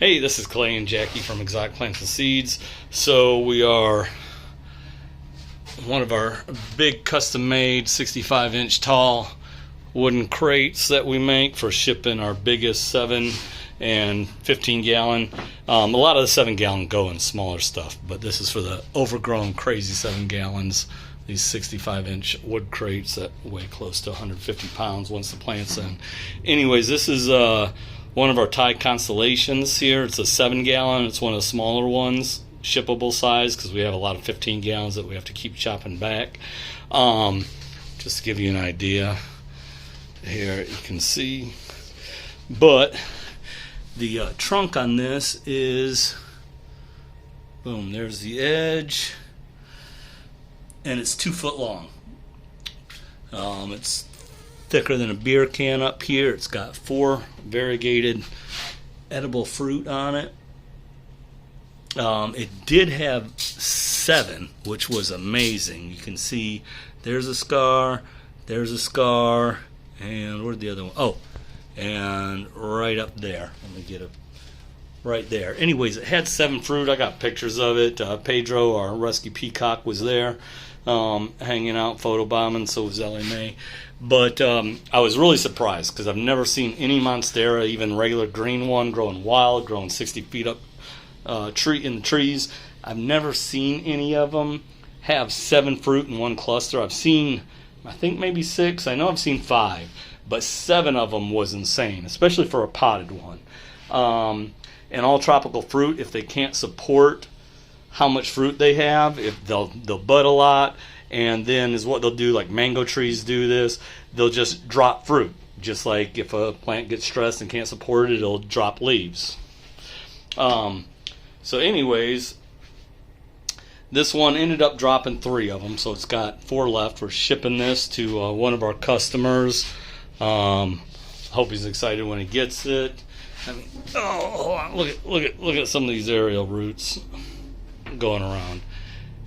Hey, this is Clay and Jackie from Exotic Plants and Seeds. So we are one of our big custom-made 65-inch tall wooden crates that we make for shipping our biggest 7 and 15 gallon. A lot of the 7 gallon go in smaller stuff, but this is for the overgrown crazy 7 gallons. These 65-inch wood crates that weigh close to 150 pounds once the plant's in. Anyways, this is one of our Thai Constellations here. It's a 7 gallon. It's one of the smaller ones, shippable size, because we have a lot of 15 gallons that we have to keep chopping back. Just to give you an idea, here you can see. But the trunk on this is, boom, there's the edge, and it's 2 foot long. It's thicker than a beer can up here. It's got 4 variegated edible fruit on it. It did have 7, which was amazing. You can see there's a scar, and where'd the other one? Oh, and right up there. Let me get it right there. Anyways, it had 7 fruit. I got pictures of it. Pedro, our rescue peacock, was there hanging out, photobombing, so was Ellie Mae. But I was really surprised because I've never seen any Monstera, even regular green one, growing wild, growing 60 feet up in the trees. I've never seen any of them have 7 fruit in one cluster. I've seen, I think maybe 6. I know I've seen 5, but 7 of them was insane, especially for a potted one. And all tropical fruit, if they can't support how much fruit they have, if they'll bud a lot, and then is what they'll do, like mango trees do this, they'll just drop fruit. Just like if a plant gets stressed and can't support it, it'll drop leaves. So anyways, this one ended up dropping 3 of them, so it's got 4 left. We're shipping this to one of our customers. Hope he's excited when he gets it. I mean, oh, look at some of these aerial roots going around.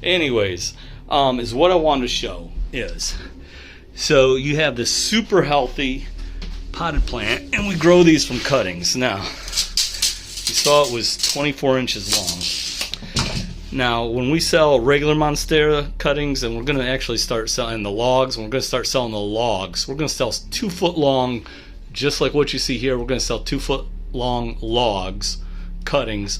Anyways, is what I wanted to show is, so you have this super healthy potted plant, and we grow these from cuttings. Now, you saw it was 24 inches long. Now, when we sell regular Monstera cuttings, and we're going to actually start selling the logs, we're going to start selling the logs. We're going to sell 2 foot long, just like what you see here. We're going to sell 2 foot long logs, cuttings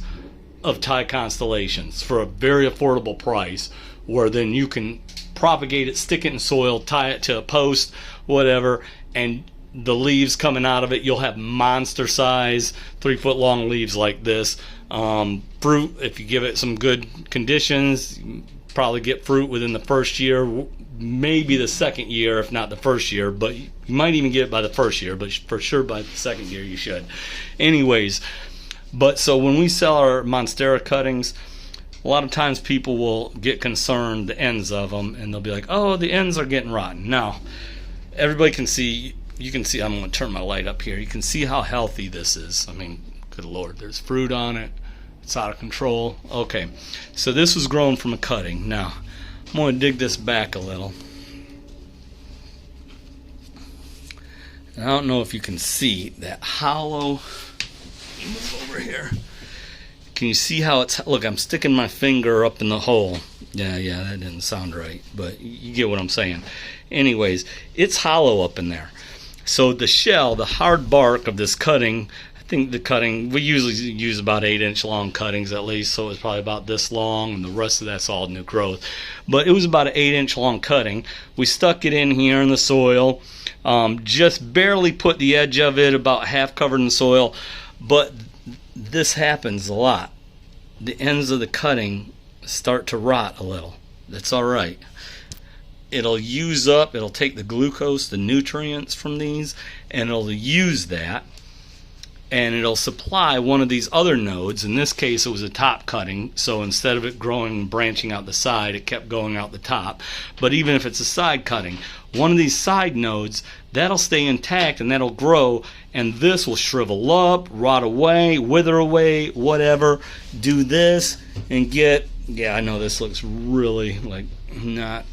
of Thai Constellations for a very affordable price, where then you can propagate it, stick it in soil, tie it to a post, whatever, and the leaves coming out of it, you'll have monster size 3 foot long leaves like this. Fruit, if you give it some good conditions, you probably get fruit within the first year, maybe the second year, if not the first year, but you might even get it by the first year, but for sure by the second year you should. Anyways, but so when we sell our Monstera cuttings, a lot of times people will get concerned, the ends of them, and they'll be like, oh, the ends are getting rotten. Now, everybody can see, you can see, I'm going to turn my light up here, you can see how healthy this is. I mean, good Lord, there's fruit on it. It's out of control. Okay, so this was grown from a cutting. Now, I'm going to dig this back a little. And I don't know if you can see that hollow. Move over here. Can you see how it's, look, I'm sticking my finger up in the hole. Yeah, that didn't sound right, but you get what I'm saying. Anyways, it's hollow up in there. So the shell, the hard bark of this cutting, I think the cutting, we usually use about 8-inch long cuttings at least, so it's probably about this long, and the rest of that's all new growth. But it was about an 8-inch long cutting. We stuck it in here in the soil, just barely put the edge of it about half covered in soil, but this happens a lot. The ends of the cutting start to rot a little. That's all right. It'll use up, it'll take the glucose, the nutrients from these, and it'll use that, and it'll supply one of these other nodes. In this case, it was a top cutting, so instead of it growing and branching out the side, it kept going out the top. But even if it's a side cutting, one of these side nodes, that'll stay intact and that'll grow, and this will shrivel up, rot away, wither away, whatever. Do this and get, yeah, I know this looks really like not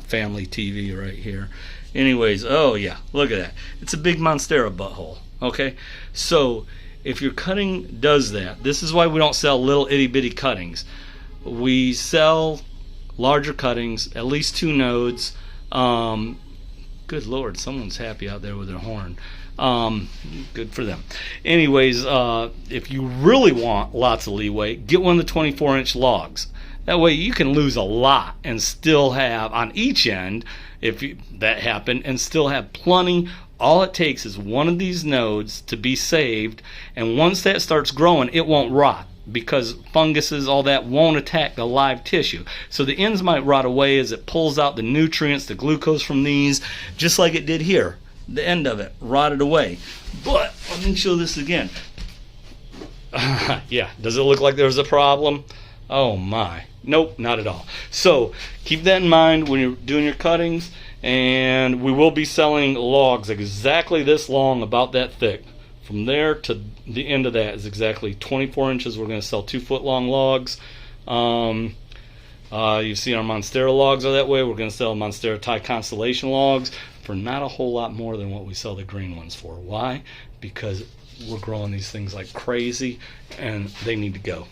family TV right here. Anyways, oh yeah, look at that. It's a big Monstera butthole. Okay, so if your cutting does that, this is why we don't sell little itty bitty cuttings. We sell larger cuttings, at least 2 nodes. Good Lord, someone's happy out there with their horn. Good for them. Anyways, if you really want lots of leeway, get one of the 24-inch logs. That way you can lose a lot and still have, on each end, if that happened, and still have plenty. All it takes is one of these nodes to be saved, and once that starts growing, it won't rot, because funguses, all that, won't attack the live tissue. So the ends might rot away as it pulls out the nutrients, the glucose from these, just like it did here. The end of it rotted away. But let me show this again. Yeah, does it look like there's a problem? Oh my. Nope, not at all. So keep that in mind when you're doing your cuttings, and we will be selling logs exactly this long, about that thick. From there to the end of that is exactly 24 inches. We're going to sell 2-foot long logs. You see our Monstera logs are that way. We're going to sell Monstera Constellation logs for not a whole lot more than what we sell the green ones for. Why? Because we're growing these things like crazy, and they need to go.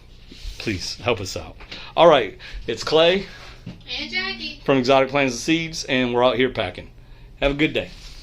Please help us out. All right, it's Clay and Jackie from Exotic Plants and Seeds, and we're out here packing. Have a good day.